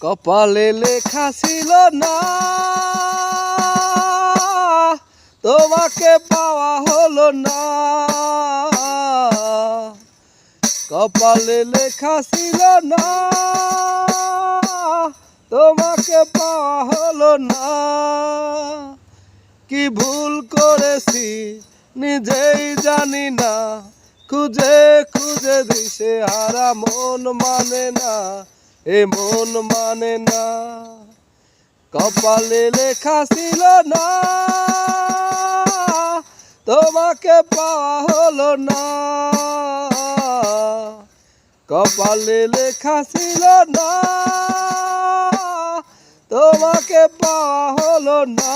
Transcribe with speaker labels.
Speaker 1: কপালে লেখা ছিল না, তোমাকে পাওয়া হলো না। কপালে লেখা ছিল না, তোমাকে পাওয়া হলো না। কি ভুল করেছি নিজেই জানি না, খুঁজে খুঁজে দিশে হারা মন মানে না, এ মন মানে না। কপালে লেখা ছিল না, তোমাকে পাওয়া হলো না। কপালে লেখা ছিল না, তোমাকে পাওয়া হলো না।